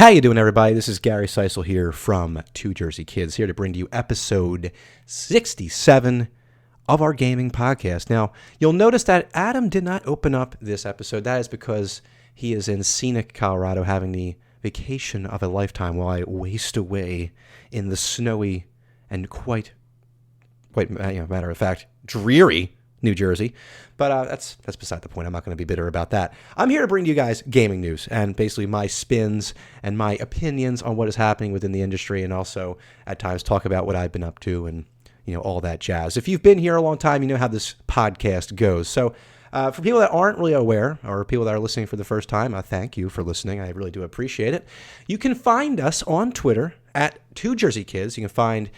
How you doing, everybody? This is Gary Seisel here from Two Jersey Kids, here to bring to you episode 67 of our gaming podcast. Now, you'll notice that Adam did not open up this episode. That is because he is in scenic Colorado having the vacation of a lifetime while I waste away in the snowy and quite matter of fact, dreary New Jersey. But that's beside the point. I'm not going to be bitter about that. I'm here to bring you guys gaming news and basically my spins and my opinions on what is happening within the industry, and also at times talk about what I've been up to and all that jazz. If you've been here a long time, you know how this podcast goes. So for people that aren't really aware, or people that are listening for the first time, thank you for listening. I really do appreciate it. You can find us on Twitter at Two Jersey Kids. You can find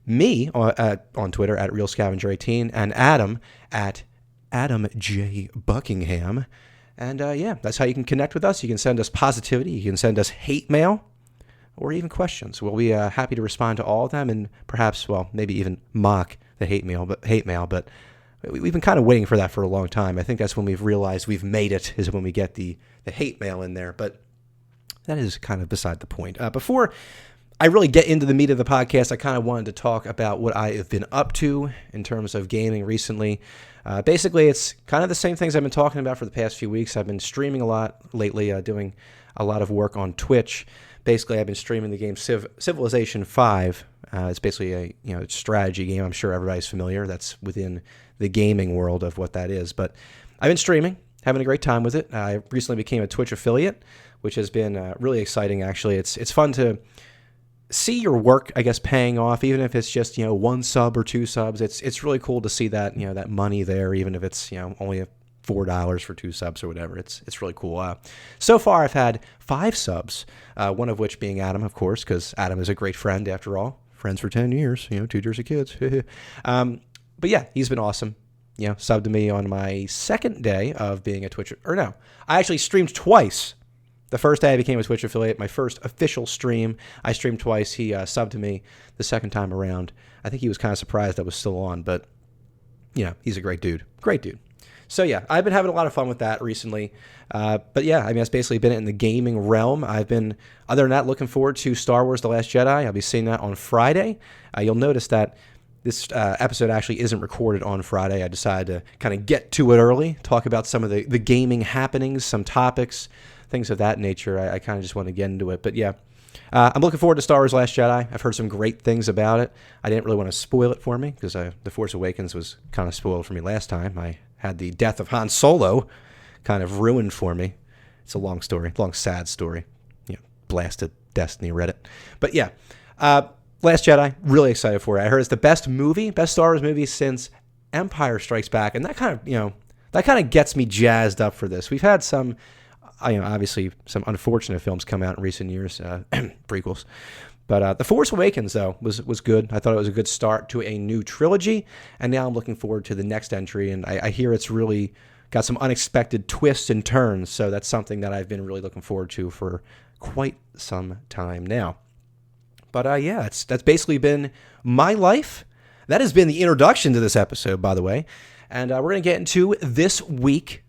me on Twitter at RealScavenger18 and Adam at Adam J. Buckingham. And that's how you can connect with us. You can send us positivity. You can send us hate mail or even questions. We'll be happy to respond to all of them and perhaps, maybe even mock the hate mail. But we've been kind of waiting for that for a long time. I think that's when we've realized we've made it, is when we get the hate mail in there. But that is kind of beside the point. Before I really get into the meat of the podcast, I kind of wanted to talk about what I have been up to in terms of gaming recently. Basically, it's kind of the same things I've been talking about for the past few weeks. I've been streaming a lot lately, doing a lot of work on Twitch. Basically, I've been streaming the game Civilization 5. It's basically a strategy game. I'm sure everybody's familiar. That's within the gaming world of what that is. But I've been streaming, having a great time with it. I recently became a Twitch affiliate, which has been really exciting, actually. It's fun to see your work, I guess, paying off, even if it's just, one sub or two subs. It's really cool to see that, that money there, even if it's, only $4 for 2 subs or whatever. It's really cool. So far, I've had 5 subs, one of which being Adam, of course, because Adam is a great friend, after all. Friends for 10 years, Two Jersey Kids. But yeah, he's been awesome. Subbed to me on my second day of being a Twitch, or no, I actually streamed twice. The first day I became a Twitch affiliate, my first official stream, I streamed twice. He subbed to me the second time around. I think he was kind of surprised I was still on, but he's a great dude. Great dude. So yeah, I've been having a lot of fun with that recently. But yeah, it's basically been in the gaming realm. I've been, other than that, looking forward to Star Wars The Last Jedi. I'll be seeing that on Friday. You'll notice that this episode actually isn't recorded on Friday. I decided to kind of get to it early, talk about some of the gaming happenings, some topics, things of that nature. I kind of just want to get into it. But yeah, I'm looking forward to Star Wars Last Jedi. I've heard some great things about it. I didn't really want to spoil it for me because The Force Awakens was kind of spoiled for me last time. I had the death of Han Solo kind of ruined for me. It's a long story, long sad story. Blasted Destiny Reddit. But yeah, Last Jedi, really excited for it. I heard it's the best Star Wars movie since Empire Strikes Back, and that kind of gets me jazzed up for this. We've had some obviously some unfortunate films come out in recent years, prequels. But The Force Awakens, though, was good. I thought it was a good start to a new trilogy, and now I'm looking forward to the next entry, and I hear it's really got some unexpected twists and turns, so that's something that I've been really looking forward to for quite some time now. But that's basically been my life. That has been the introduction to this episode, by the way, and we're going to get into this week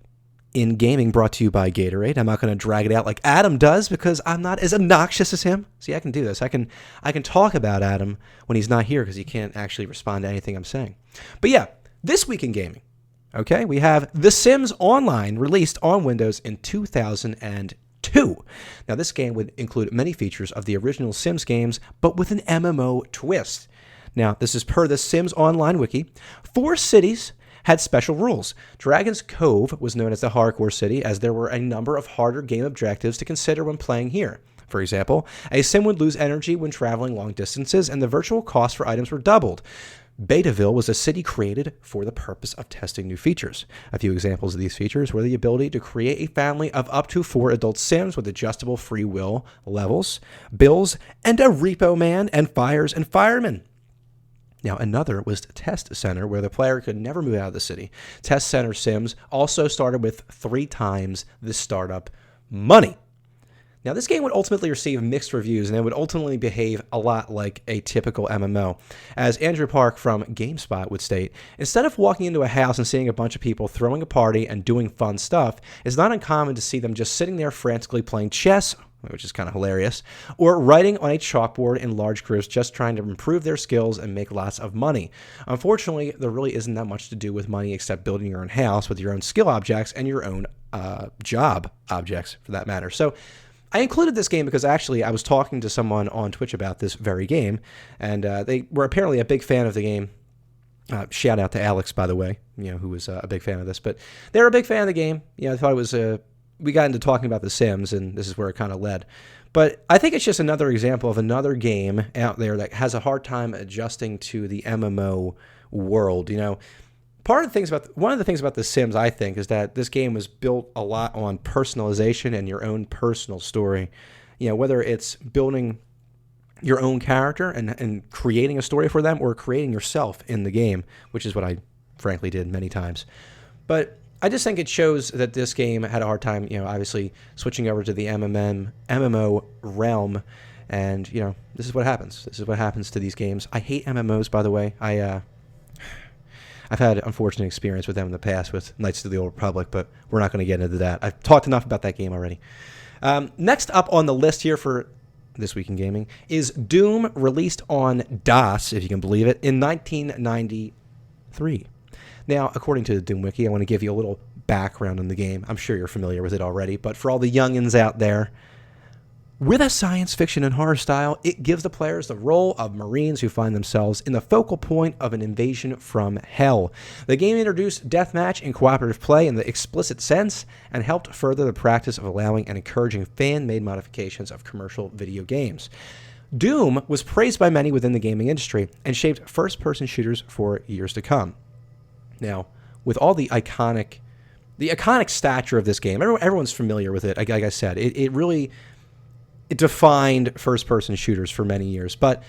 in gaming, brought to you by Gatorade. I'm not going to drag it out like Adam does because I'm not as obnoxious as him. See, I can do this. I can talk about Adam when he's not here because he can't actually respond to anything I'm saying. But yeah, this week in gaming, okay, we have The Sims Online, released on Windows in 2002. Now, this game would include many features of the original Sims games, but with an MMO twist. Now, this is per the Sims Online wiki. 4 cities had special rules. Dragon's Cove was known as the hardcore city, as there were a number of harder game objectives to consider when playing here. For example, a sim would lose energy when traveling long distances, and the virtual cost for items were doubled. Betaville was a city created for the purpose of testing new features. A few examples of these features were the ability to create a family of up to 4 adult Sims with adjustable free will levels, bills, and a repo man and fires and firemen. Now, another was Test Center, where the player could never move out of the city. Test Center Sims also started with 3 times the startup money. Now, this game would ultimately receive mixed reviews, and it would ultimately behave a lot like a typical MMO. As Andrew Park from GameSpot would state, instead of walking into a house and seeing a bunch of people throwing a party and doing fun stuff, it's not uncommon to see them just sitting there frantically playing chess which is kind of hilarious, or writing on a chalkboard in large groups just trying to improve their skills and make lots of money. Unfortunately, there really isn't that much to do with money except building your own house with your own skill objects and your own job objects, for that matter. So I included this game because actually I was talking to someone on Twitch about this very game, and they were apparently a big fan of the game. Shout out to Alex, by the way, who was a big fan of this. But they were a big fan of the game. I thought it was we got into talking about The Sims, and this is where it kind of led. But I think it's just another example of another game out there that has a hard time adjusting to the MMO world. One of the things about The Sims, I think, is that this game was built a lot on personalization and your own personal story. Whether it's building your own character and creating a story for them, or creating yourself in the game, which is what I frankly did many times. But I just think it shows that this game had a hard time, obviously switching over to the MMO realm. And, this is what happens. This is what happens to these games. I hate MMOs, by the way. I've had unfortunate experience with them in the past with Knights of the Old Republic, but we're not going to get into that. I've talked enough about that game already. Next up on the list here for This Week in Gaming is Doom, released on DOS, if you can believe it, in 1993. Now, according to the Doom Wiki, I want to give you a little background on the game. I'm sure you're familiar with it already, but for all the youngins out there, with a science fiction and horror style, it gives the players the role of Marines who find themselves in the focal point of an invasion from hell. The game introduced deathmatch and cooperative play in the explicit sense and helped further the practice of allowing and encouraging fan-made modifications of commercial video games. Doom was praised by many within the gaming industry and shaped first-person shooters for years to come. Now, with all the iconic stature of this game, everyone's familiar with it. Like I said, it really defined first-person shooters for many years. But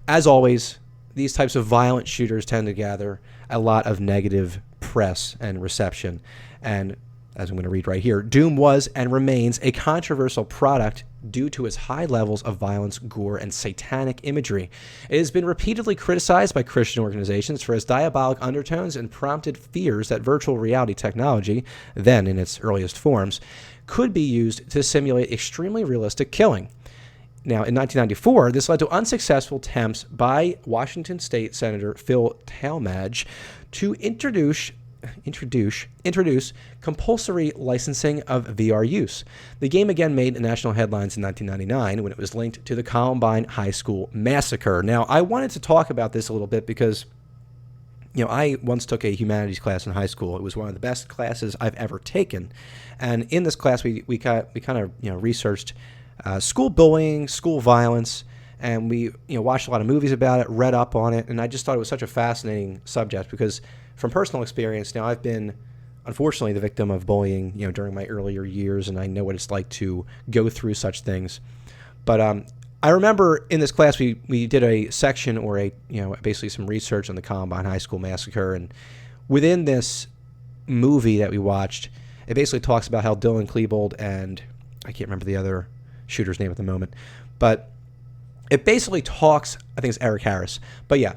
as always, these types of violent shooters tend to gather a lot of negative press and reception. And as I'm going to read right here, Doom was and remains a controversial product due to its high levels of violence, gore, and satanic imagery. It has been repeatedly criticized by Christian organizations for its diabolic undertones and prompted fears that virtual reality technology, then in its earliest forms, could be used to simulate extremely realistic killing. Now, in 1994, this led to unsuccessful attempts by Washington State Senator Phil Talmadge to introduce compulsory licensing of VR use. The game again made national headlines in 1999 when it was linked to the Columbine High School massacre. Now, I wanted to talk about this a little bit because, I once took a humanities class in high school. It was one of the best classes I've ever taken. And in this class, we kind of researched school bullying, school violence, and we watched a lot of movies about it, read up on it, and I just thought it was such a fascinating subject because from personal experience, now I've been, unfortunately, the victim of bullying, during my earlier years, and I know what it's like to go through such things. But I remember in this class we did a section or basically some research on the Columbine High School massacre, and within this movie that we watched, it basically talks about how Dylan Klebold and I can't remember the other shooter's name at the moment, but it basically talks, I think it's Eric Harris, but yeah,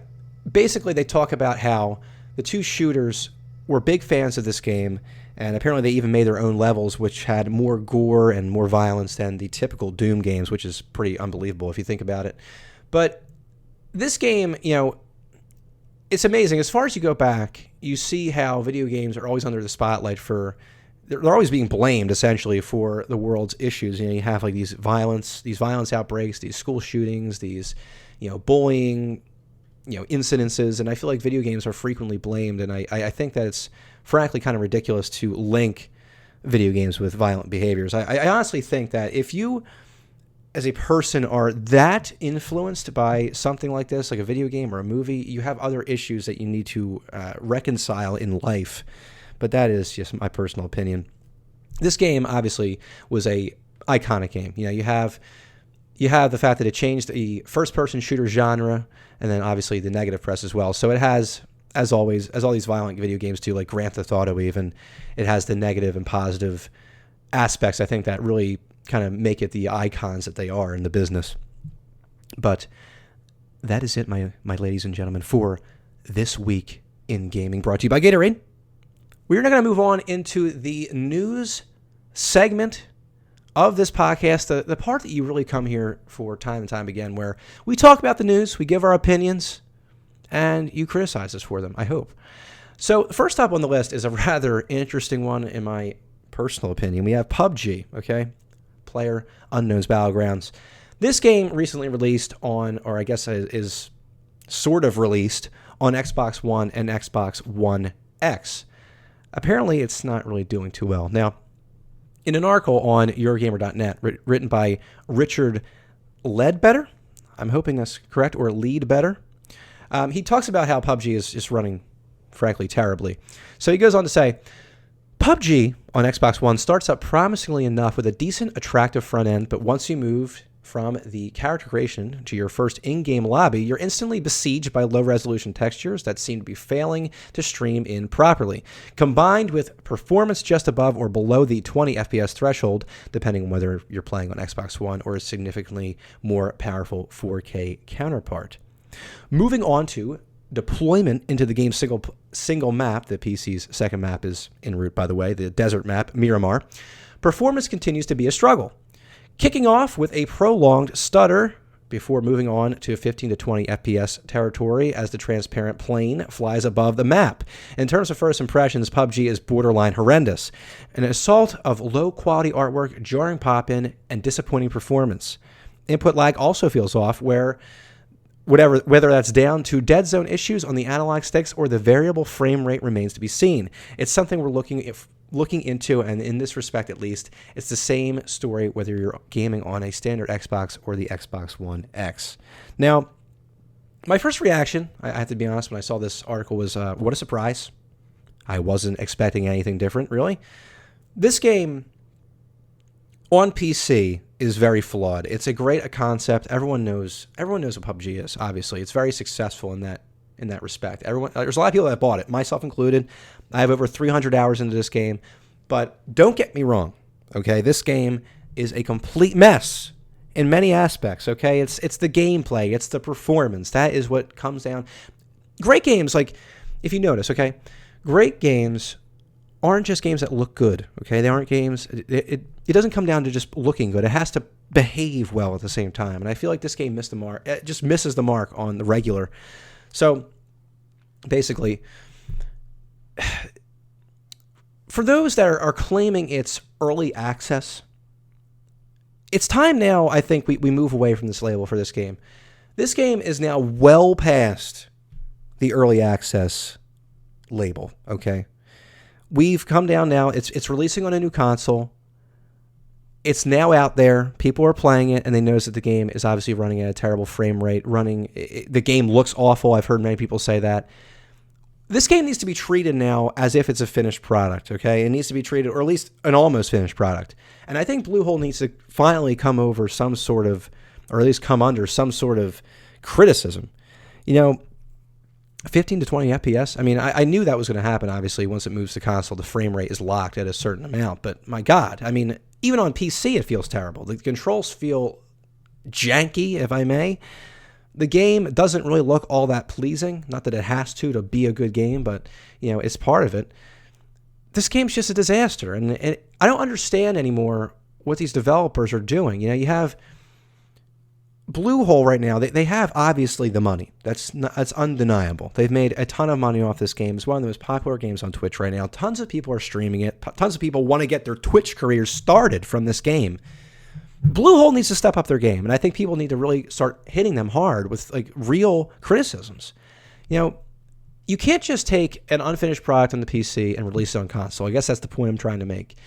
basically they talk about how the two shooters were big fans of this game, and apparently they even made their own levels, which had more gore and more violence than the typical Doom games, which is pretty unbelievable if you think about it. But this game, it's amazing. As far as you go back, you see how video games are always under the spotlight for, they're always being blamed, essentially, for the world's issues. You have like these violence outbreaks, these school shootings, these, bullying, incidences, and I feel like video games are frequently blamed, and I think that it's frankly kind of ridiculous to link video games with violent behaviors. I honestly think that if you, as a person, are that influenced by something like this, like a video game or a movie, you have other issues that you need to reconcile in life, but that is just my personal opinion. This game, obviously, was a iconic game. You have the fact that it changed the first-person shooter genre, and then obviously the negative press as well. So it has, as always, as all these violent video games do, like Grand Theft Auto even, it has the negative and positive aspects, I think, that really kind of make it the icons that they are in the business. But that is it, my ladies and gentlemen, for This Week in Gaming, brought to you by Gatorade. We're now going to move on into the news segment of this podcast, the part that you really come here for time and time again, where we talk about the news, we give our opinions, and you criticize us for them, I hope. So first up on the list is a rather interesting one in my personal opinion. We have PUBG, okay? Player Unknown's Battlegrounds. This game recently released on, or I guess is sort of released on Xbox One and Xbox One X. Apparently, it's not really doing too well. Now, in an article on Eurogamer.net written by Richard Ledbetter, I'm hoping that's correct, or Leadbetter, he talks about how PUBG is just running, frankly, terribly. So he goes on to say, PUBG on Xbox One starts up promisingly enough with a decent, attractive front end, but once you move from the character creation to your first in-game lobby, you're instantly besieged by low-resolution textures that seem to be failing to stream in properly. Combined with performance just above or below the 20 FPS threshold, depending on whether you're playing on Xbox One or a significantly more powerful 4K counterpart. Moving on to deployment into the game's single map. The PC's second map is en route, by the way, the desert map, Miramar. Performance continues to be a struggle, kicking off with a prolonged stutter before moving on to 15 to 20 FPS territory as the transparent plane flies above the map. In terms of first impressions, PUBG is borderline horrendous. An assault of low-quality artwork, jarring pop-in, and disappointing performance. Input lag also feels off, whether that's down to dead zone issues on the analog sticks or the variable frame rate remains to be seen. It's something we're looking into, and in this respect at least, it's the same story whether you're gaming on a standard Xbox or the Xbox One X. Now, my first reaction, I have to be honest, when I saw this article was, what a surprise. I wasn't expecting anything different, really. This game on PC is very flawed. It's a great concept. Everyone knows what PUBG is, obviously. It's very successful in that respect. There's a lot of people that bought it, myself included. I have over 300 hours into this game, but don't get me wrong, okay? This game is a complete mess in many aspects, okay? It's the gameplay, it's the performance. That is what comes down. Great games, like, if you notice, okay? Great games aren't just games that look good, okay? They aren't games, it doesn't come down to just looking good. It has to behave well at the same time, and I feel like this game missed the mark. It just misses the mark on the regular. So, basically, for those that are claiming it's early access, it's time now, I think, we move away from this label for this game. This game is now well past the early access label, okay? We've come down now. It's releasing on a new console. It's now out there. People are playing it, and they notice that the game is obviously running at a terrible frame rate. The game looks awful. I've heard many people say that. This game needs to be treated now as if it's a finished product, okay? It needs to be treated, or at least an almost finished product. And I think Bluehole needs to finally come over some sort of, or at least come under some sort of criticism. 15 to 20 FPS. I mean, I knew that was going to happen, obviously. Once it moves to console, the frame rate is locked at a certain amount. But my God, I mean, even on PC, it feels terrible. The controls feel janky, if I may. The game doesn't really look all that pleasing. Not that it has to be a good game, but, it's part of it. This game's just a disaster. And I don't understand anymore what these developers are doing. You have Bluehole right now. They have, obviously, the money. That's undeniable. They've made a ton of money off this game. It's one of the most popular games on Twitch right now. Tons of people are streaming it. Tons of people want to get their Twitch careers started from this game. Bluehole needs to step up their game, and I think people need to really start hitting them hard with real criticisms. You can't just take an unfinished product on the PC and release it on console. I guess that's the point I'm trying to make.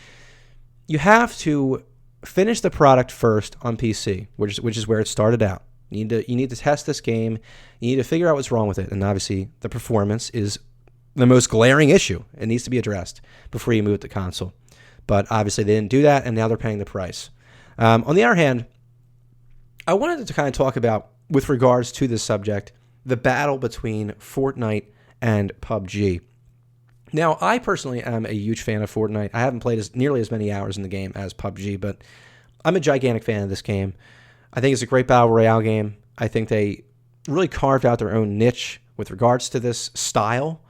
You have to finish the product first on PC, which is where it started out. You need to test this game. You need to figure out what's wrong with it, and obviously the performance is the most glaring issue. It needs to be addressed before you move it to console. But obviously they didn't do that, and now they're paying the price. On the other hand, I wanted to kind of talk about, with regards to this subject, the battle between Fortnite and PUBG. Now, I personally am a huge fan of Fortnite. I haven't played nearly as many hours in the game as PUBG, but I'm a gigantic fan of this game. I think it's a great Battle Royale game. I think they really carved out their own niche with regards to this style.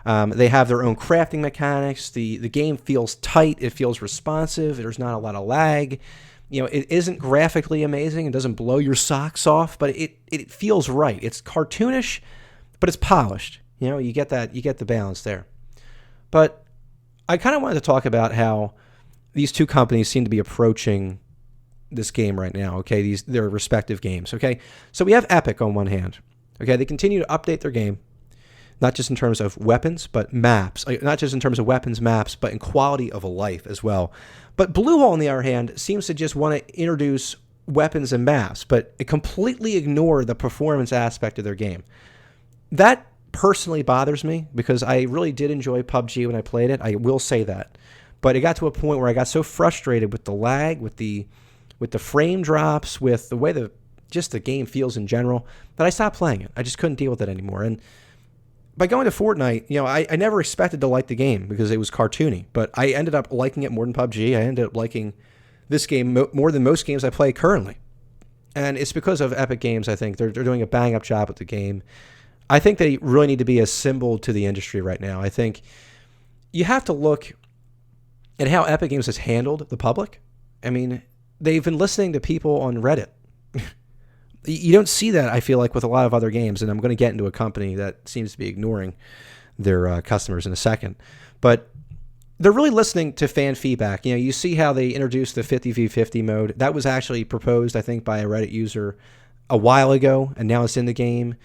They have their own crafting mechanics. The game feels tight. It feels responsive. There's not a lot of lag. It isn't graphically amazing. It doesn't blow your socks off, but it feels right. It's cartoonish, but it's polished. You get the balance there. But I kind of wanted to talk about how these two companies seem to be approaching this game right now, okay? Their respective games, okay? So we have Epic on one hand, okay? They continue to update their game, not just in terms of weapons, but maps. Not just in terms of weapons, maps, but in quality of life as well. But Bluehole, on the other hand, seems to just want to introduce weapons and maps, but it completely ignore the performance aspect of their game. That personally bothers me because I really did enjoy PUBG when I played it. I will say that. But it got to a point where I got so frustrated with the lag, with the frame drops, with the way the game feels in general, that I stopped playing it. I just couldn't deal with it anymore. And by going to Fortnite, I never expected to like the game because it was cartoony, but I ended up liking it more than PUBG. I ended up liking this game more than most games I play currently. And it's because of Epic Games, I think. They're doing a bang-up job with the game. I think they really need to be a symbol to the industry right now. I think you have to look at how Epic Games has handled the public. I mean, they've been listening to people on Reddit. You don't see that, I feel like, with a lot of other games, and I'm going to get into a company that seems to be ignoring their customers in a second. But they're really listening to fan feedback. You see how they introduced the 50v50 mode. That was actually proposed, I think, by a Reddit user a while ago, and now it's in the game.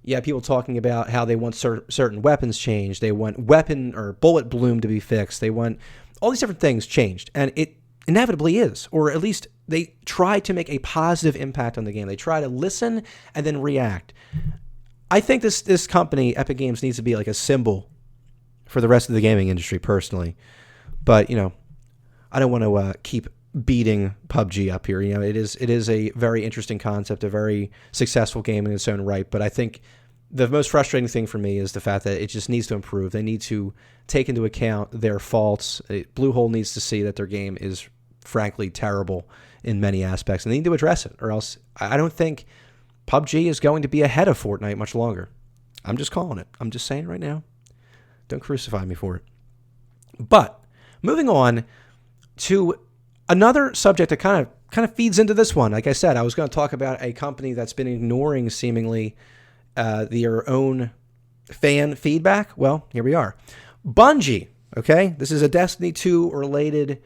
Yeah, people talking about how they want certain weapons changed. They want weapon or bullet bloom to be fixed. They want all these different things changed, and it inevitably is, or at least they try to make a positive impact on the game. They try to listen and then react. I think this company, Epic Games, needs to be like a symbol for the rest of the gaming industry, personally. But I don't want to keep beating PUBG up here. It is a very interesting concept, a very successful game in its own right. But I think the most frustrating thing for me is the fact that it just needs to improve. They need to take into account their faults. Bluehole needs to see that their game is frankly terrible in many aspects, and they need to address it, or else I don't think PUBG is going to be ahead of Fortnite much longer. I'm just calling it. I'm just saying right now. Don't crucify me for it. But moving on to another subject that kind of feeds into this one. Like I said, I was going to talk about a company that's been ignoring seemingly their own fan feedback. Well, here we are. Bungie, okay? This is a Destiny 2 related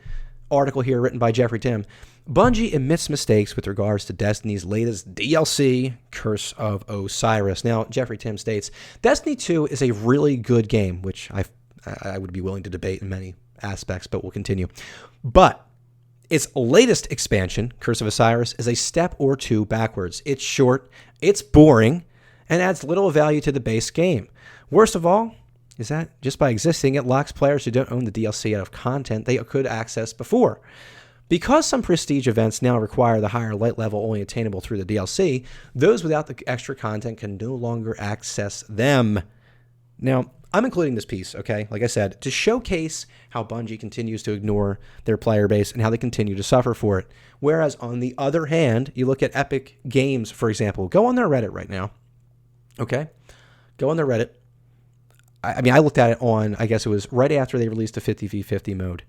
article here written by Jeffrey Tim. Bungie admits mistakes with regards to Destiny's latest DLC, Curse of Osiris. Now, Jeffrey Tim states, Destiny 2 is a really good game, which I would be willing to debate in many aspects, but we'll continue. But its latest expansion, Curse of Osiris, is a step or two backwards. It's short, it's boring, and adds little value to the base game. Worst of all is that just by existing, it locks players who don't own the DLC out of content they could access before. Because some prestige events now require the higher light level only attainable through the DLC, those without the extra content can no longer access them. Now, I'm including this piece, okay, like I said, to showcase how Bungie continues to ignore their player base and how they continue to suffer for it. Whereas, on the other hand, you look at Epic Games, for example. Go on their Reddit right now, okay? Go on their Reddit. I mean, I looked at it on, I guess it was right after they released the 50v50 mode.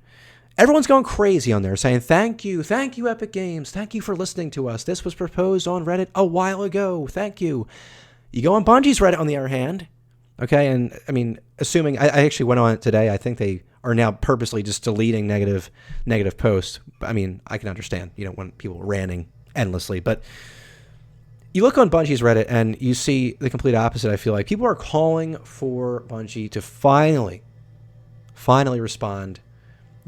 Everyone's going crazy on there saying, thank you, Epic Games. Thank you for listening to us. This was proposed on Reddit a while ago. Thank you. You go on Bungie's Reddit, on the other hand, okay? And, I mean, assuming, I actually went on it today. I think they are now purposely just deleting negative posts. I mean, I can understand. You don't want people ranting endlessly. But you look on Bungie's Reddit and you see the complete opposite, I feel like. People are calling for Bungie to finally respond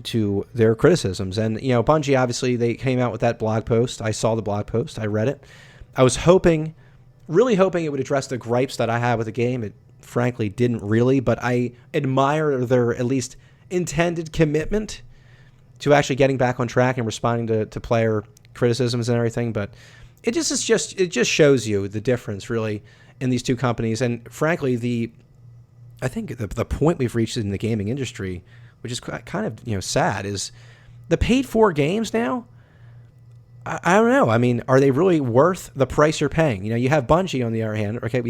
to their criticisms. And, Bungie, obviously, they came out with that blog post. I saw the blog post. I read it. I was really hoping it would address the gripes that I had with the game. It frankly didn't really, but I admire their at least intended commitment to actually getting back on track and responding to player criticisms and everything. But it just shows you the difference, really, in these two companies. And frankly, I think the point we've reached in the gaming industry, which is kind of sad, is the paid-for games now. I don't know. I mean, are they really worth the price you're paying? You have Bungie on the other hand. Okay,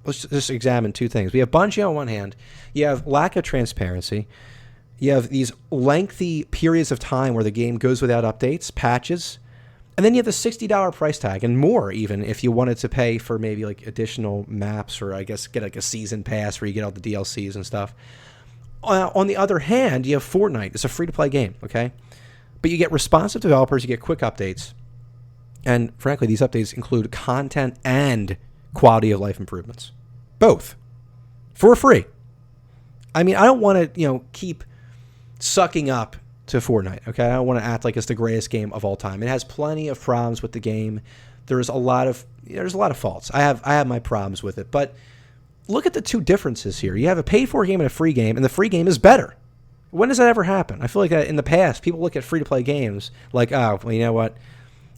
let's just examine two things. We have Bungie on one hand. You have lack of transparency. You have these lengthy periods of time where the game goes without updates, patches, and then you have the $60 price tag and more even if you wanted to pay for maybe like additional maps or I guess get like a season pass where you get all the DLCs and stuff. On the other hand, you have Fortnite. It's a free-to-play game, okay? But you get responsive developers, you get quick updates. And frankly, these updates include content and quality of life improvements. Both. For free. I mean, I don't want to, keep sucking up to Fortnite, okay? I don't want to act like it's the greatest game of all time. It has plenty of problems with the game. There's a lot of faults. I have my problems with it, but look at the two differences here. You have a paid-for game and a free game, and the free game is better. When does that ever happen? I feel like that in the past, people look at free-to-play games like, oh, well, you know what?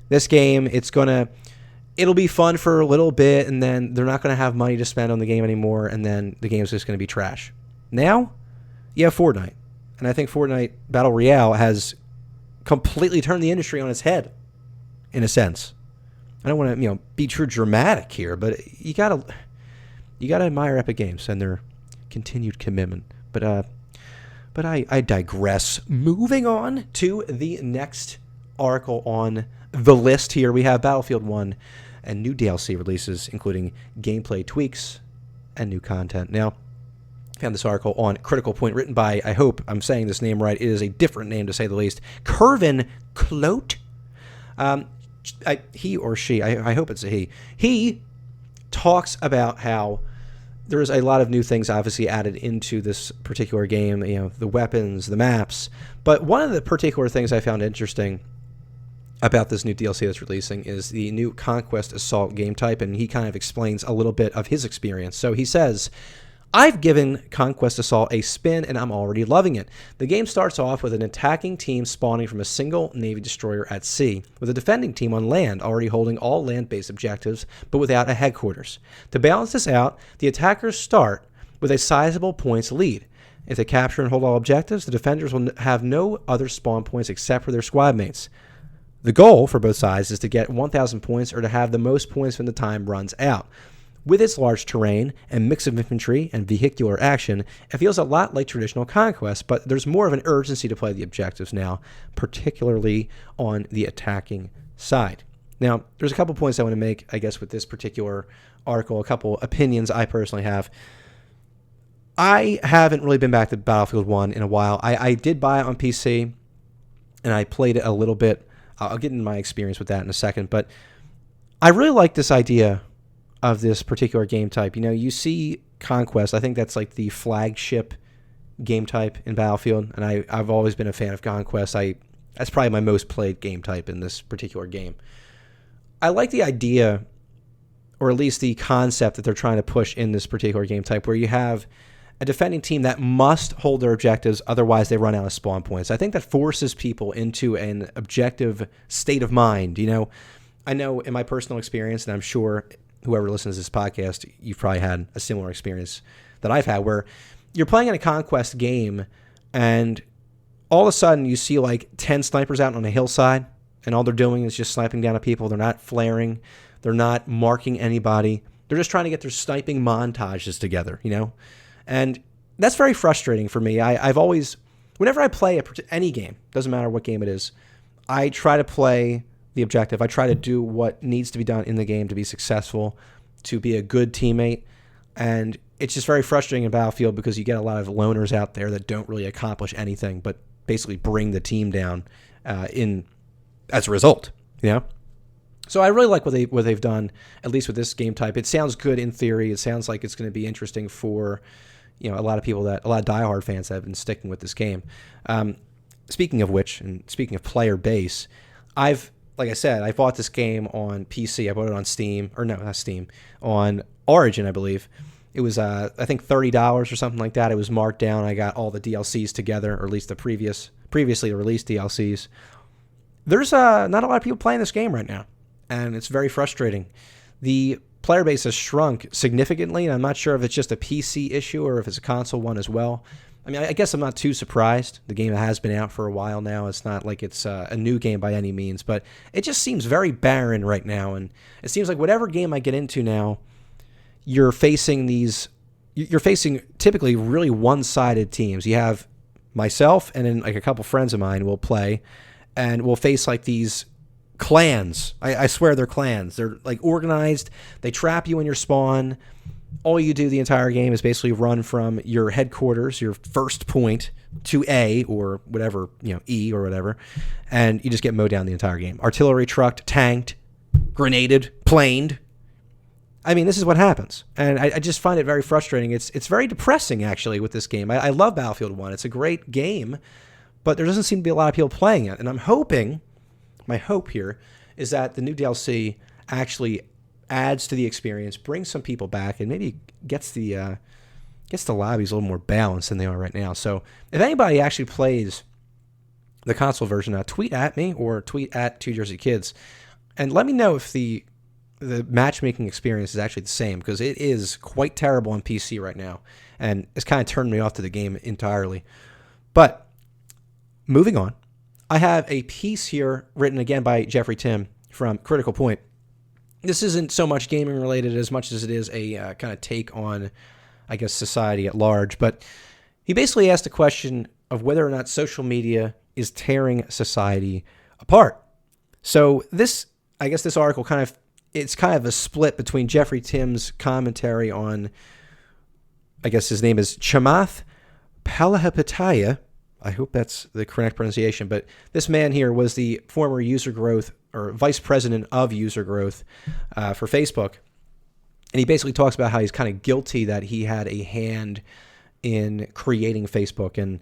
This game, it'll be fun for a little bit, and then they're not going to have money to spend on the game anymore, and then the game's just going to be trash. Now, you have Fortnite. And I think Fortnite Battle Royale has completely turned the industry on its head, in a sense. I don't want to, be too dramatic here, but you gotta admire Epic Games and their continued commitment. But I digress. Moving on to the next article on the list here, we have Battlefield 1 and new DLC releases, including gameplay tweaks and new content. Now, I found this article on Critical Point written by, I hope I'm saying this name right, it is a different name to say the least, Kervin Klote. He or she, I hope it's a he. He talks about how there's a lot of new things obviously added into this particular game, the weapons, the maps. But one of the particular things I found interesting about this new DLC that's releasing is the new Conquest Assault game type, and he kind of explains a little bit of his experience. So he says, I've given Conquest Assault a spin, and I'm already loving it. The game starts off with an attacking team spawning from a single Navy destroyer at sea, with a defending team on land already holding all land-based objectives, but without a headquarters. To balance this out, the attackers start with a sizable points lead. If they capture and hold all objectives, the defenders will have no other spawn points except for their squad mates. The goal for both sides is to get 1,000 points or to have the most points when the time runs out. With its large terrain and mix of infantry and vehicular action, it feels a lot like traditional Conquest, but there's more of an urgency to play the objectives now, particularly on the attacking side. Now, there's a couple points I want to make, I guess, with this particular article, a couple opinions I personally have. I haven't really been back to Battlefield 1 in a while. I did buy it on PC, and I played it a little bit. I'll get into my experience with that in a second, but I really like this idea of this particular game type. You see Conquest, I think that's like the flagship game type in Battlefield, and I've always been a fan of Conquest. That's probably my most played game type in this particular game. I like the idea, or at least the concept that they're trying to push in this particular game type, where you have a defending team that must hold their objectives, otherwise they run out of spawn points. I think that forces people into an objective state of mind. I know in my personal experience, and I'm sure whoever listens to this podcast, you've probably had a similar experience that I've had, where you're playing in a Conquest game and all of a sudden you see like 10 snipers out on a hillside and all they're doing is just sniping down at people. They're not flaring. They're not marking anybody. They're just trying to get their sniping montages together, And that's very frustrating for me. I've always, whenever I play any game, doesn't matter what game it is, I try to play the objective. I try to do what needs to be done in the game to be successful, to be a good teammate. And it's just very frustrating in Battlefield because you get a lot of loners out there that don't really accomplish anything but basically bring the team down as a result. So I really like what they've done, at least with this game type. It sounds good in theory. It sounds like it's going to be interesting for a lot of people, a lot of diehard fans that have been sticking with this game. Speaking of which, and speaking of player base, like I said, I bought this game on PC. I bought it on Steam, or no, not Steam, on Origin, I believe. It was, I think, $30 or something like that. It was marked down. I got all the DLCs together, or at least the previously released DLCs. There's not a lot of people playing this game right now, and it's very frustrating. The player base has shrunk significantly, and I'm not sure if it's just a PC issue or if it's a console one as well. I mean, I guess I'm not too surprised. The game has been out for a while now. It's not like it's a new game by any means, but it just seems very barren right now. And it seems like whatever game I get into now, you're facing typically really one-sided teams. You have myself and then like a couple friends of mine will play, and we'll face like these clans. I swear they're clans. They're like organized. They trap you in your spawn. All you do the entire game is basically run from your headquarters, your first point, to A or whatever, E or whatever, and you just get mowed down the entire game. Artillery trucked, tanked, grenaded, planed. I mean, this is what happens, and I just find it very frustrating. It's very depressing, actually, with this game. I love Battlefield 1. It's a great game, but there doesn't seem to be a lot of people playing it, and I'm hoping, my hope here is that the new DLC actually adds to the experience, brings some people back, and maybe gets the lobbies a little more balanced than they are right now. So if anybody actually plays the console version, tweet at me or tweet at 2JerseyKids, and let me know if the matchmaking experience is actually the same, because it is quite terrible on PC right now, and it's kind of turned me off to the game entirely. But moving on, I have a piece here written again by Jeffrey Tim from Critical Point. This isn't so much gaming related as much as it is a kind of take on, I guess, society at large. But he basically asked the question of whether or not social media is tearing society apart. So this article it's kind of a split between Jeffrey Tim's commentary on, I guess his name is Chamath Palihapitiya. I hope that's the correct pronunciation, but this man here was the former user growth or vice president of user growth for Facebook. And he basically talks about how he's kind of guilty that he had a hand in creating Facebook. And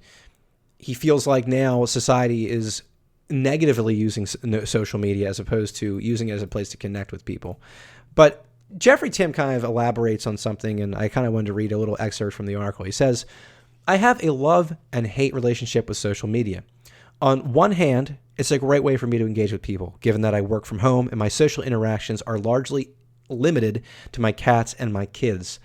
he feels like now society is negatively using social media as opposed to using it as a place to connect with people. But Jeffrey Tim kind of elaborates on something, and I kind of wanted to read a little excerpt from the article. He says, "I have a love and hate relationship with social media. On one hand, it's a great way for me to engage with people, given that I work from home and my social interactions are largely limited to my cats and my kids.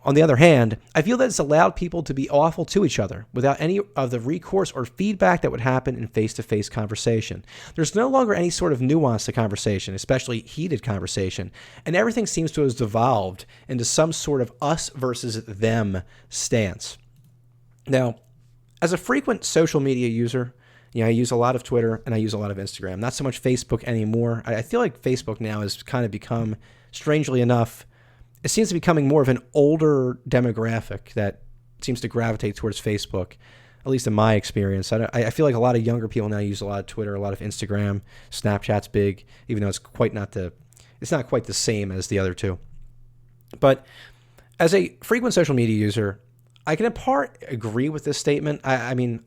On the other hand, I feel that it's allowed people to be awful to each other without any of the recourse or feedback that would happen in face-to-face conversation. There's no longer any sort of nuance to conversation, especially heated conversation, and everything seems to have devolved into some sort of us versus them stance." Now, as a frequent social media user, I use a lot of Twitter and I use a lot of Instagram. Not so much Facebook anymore. I feel like Facebook now has kind of become, strangely enough, it seems to be becoming more of an older demographic that seems to gravitate towards Facebook, at least in my experience. I feel like a lot of younger people now use a lot of Twitter, a lot of Instagram. Snapchat's big, even though it's not quite the same as the other two. But as a frequent social media user, I can in part agree with this statement. I mean,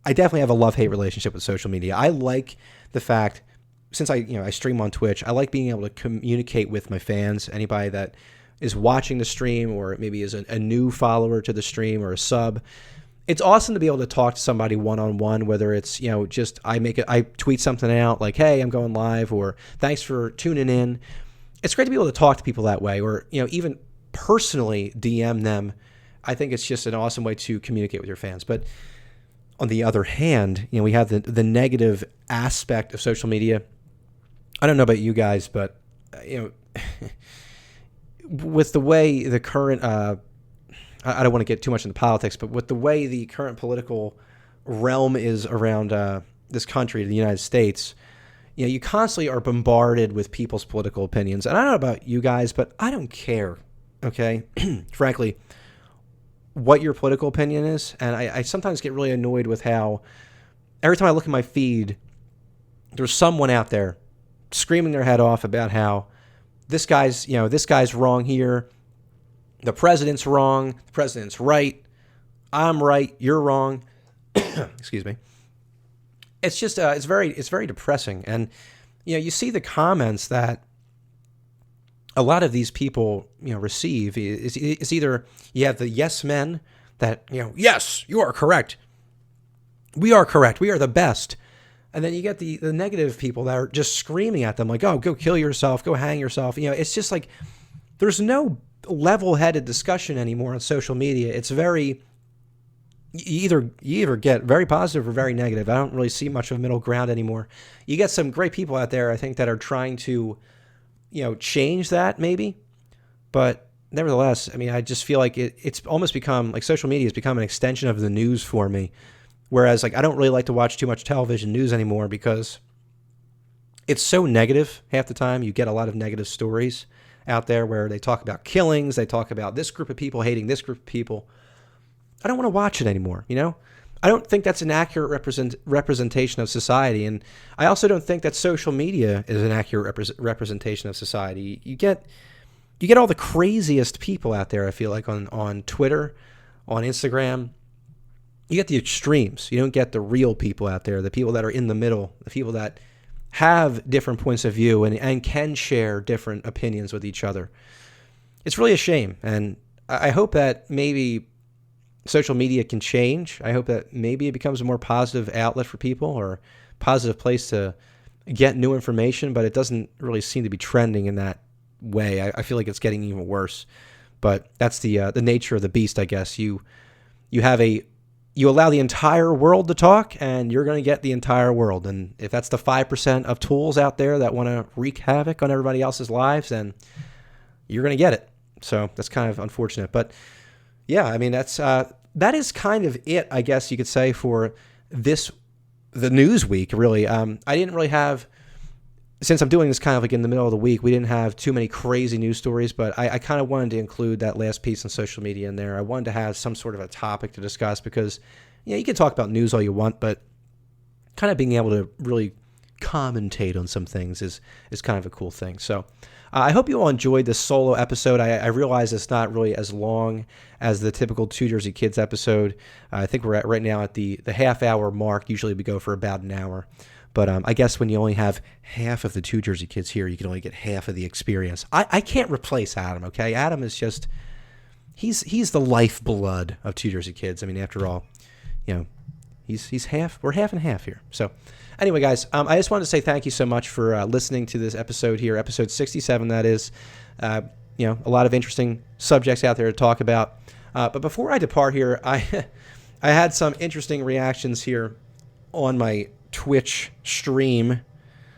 I definitely have a love-hate relationship with social media. I like the fact, since I stream on Twitch, I like being able to communicate with my fans, anybody that is watching the stream or maybe is a new follower to the stream or a sub. It's awesome to be able to talk to somebody one-on-one, whether it's, just I tweet something out like, "Hey, I'm going live," or "Thanks for tuning in." It's great to be able to talk to people that way, or, even personally DM them. I think it's just an awesome way to communicate with your fans. But on the other hand, we have the negative aspect of social media. I don't know about you guys, but with the way the current, I don't want to get too much into politics, but with the way the current political realm is around this country, the United States, you constantly are bombarded with people's political opinions. And I don't know about you guys, but I don't care, okay? Frankly, what your political opinion is. And I sometimes get really annoyed with how every time I look at my feed, there's someone out there screaming their head off about how this guy's wrong here. The president's wrong. The president's right. I'm right. You're wrong. Excuse me. It's just, it's very depressing. And, you see the comments that a lot of these people, receive is either you have the yes men that, yes, you are correct. We are correct. We are the best. And then you get the negative people that are just screaming at them like, "Oh, go kill yourself. Go hang yourself." It's just like there's no level-headed discussion anymore on social media. It's very, you either get very positive or very negative. I don't really see much of a middle ground anymore. You get some great people out there, I think, that are trying to change that maybe. But nevertheless, I mean, I just feel like it's almost become like social media has become an extension of the news for me, Whereas, like, I don't really like to watch too much television news anymore because it's so negative half the time. You get a lot of negative stories out there where they talk about killings. They talk about this group of people hating this group of people. I don't want to watch it anymore, you know? I don't think that's an accurate representation of society. And I also don't think that social media is an accurate representation of society. You get all the craziest people out there, I feel like, on Twitter, on Instagram. You get the extremes. You don't get the real people out there, the people that are in the middle, the people that have different points of view and can share different opinions with each other. It's really a shame. And I hope that maybe social media can change. I hope that maybe it becomes a more positive outlet for people or positive place to get new information, but it doesn't really seem to be trending in that way. I feel like it's getting even worse. But that's the nature of the beast, I guess. You allow the entire world to talk, and you're going to get the entire world. And if that's the 5% of tools out there that want to wreak havoc on everybody else's lives, then you're going to get it. So that's kind of unfortunate. But yeah, I mean, that is kind of it, I guess you could say, for the news week, really. I didn't really have, since I'm doing this kind of like in the middle of the week, we didn't have too many crazy news stories, but I kind of wanted to include that last piece on social media in there. I wanted to have some sort of a topic to discuss because, you can talk about news all you want, but kind of being able to really commentate on some things is kind of a cool thing. So I hope you all enjoyed this solo episode. I realize it's not really as long as the typical Two Jersey Kids episode. I think we're right now at the half-hour mark. Usually we go for about an hour. But I guess when you only have half of the Two Jersey Kids here, you can only get half of the experience. I can't replace Adam, okay? Adam is just, he's the lifeblood of Two Jersey Kids. I mean, after all, he's half, we're half and half here. So anyway, guys, I just wanted to say thank you so much for listening to this episode here, episode 67, that is. A lot of interesting subjects out there to talk about. But before I depart here, I had some interesting reactions here on my Twitch stream,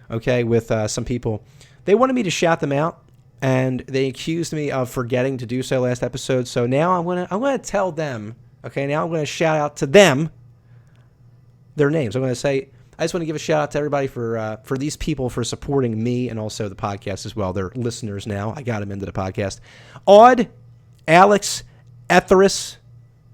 okay, with some people. They wanted me to shout them out, and they accused me of forgetting to do so last episode. So now I'm gonna tell them, okay, now I'm gonna shout out to them their names. I'm gonna say, I just want to give a shout out to everybody for these people for supporting me and also the podcast as well. They're listeners now. I got them into the podcast. Odd, Alex, Etheris,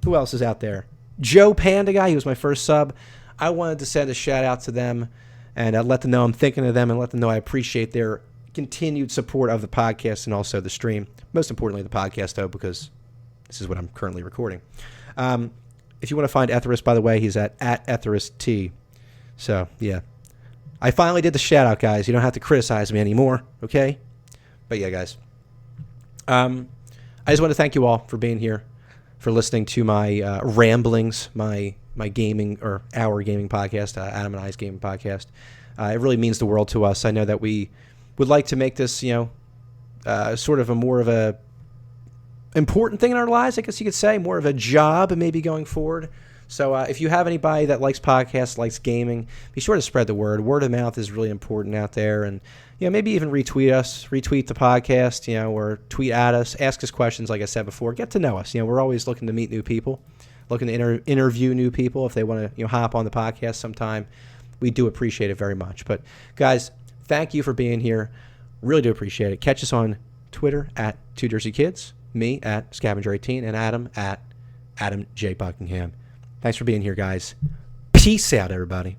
who else is out there? Joe Panda Guy, he was my first sub. I wanted to send a shout out to them and let them know I'm thinking of them and let them know I appreciate their continued support of the podcast and also the stream. Most importantly, the podcast, though, because this is what I'm currently recording. If you want to find Etheris, by the way, he's at EtherisT. So, yeah. I finally did the shout out, guys. You don't have to criticize me anymore, okay? But yeah, guys. I just want to thank you all for being here, for listening to my ramblings, my gaming or our gaming podcast, Adam and I's gaming podcast. It really means the world to us. I know that we would like to make this, sort of a more of a important thing in our lives, I guess you could say, more of a job maybe going forward. So if you have anybody that likes podcasts, likes gaming, be sure to spread the word. Word of mouth is really important out there. And, maybe even retweet us, retweet the podcast, or tweet at us, ask us questions, like I said before. Get to know us. We're always looking to meet new people, looking to interview new people if they want to hop on the podcast sometime. We do appreciate it very much. But, guys, thank you for being here. Really do appreciate it. Catch us on Twitter at Two Jersey Kids, me at Scavenger18, and Adam at Adam J. Buckingham. Thanks for being here, guys. Peace out, everybody.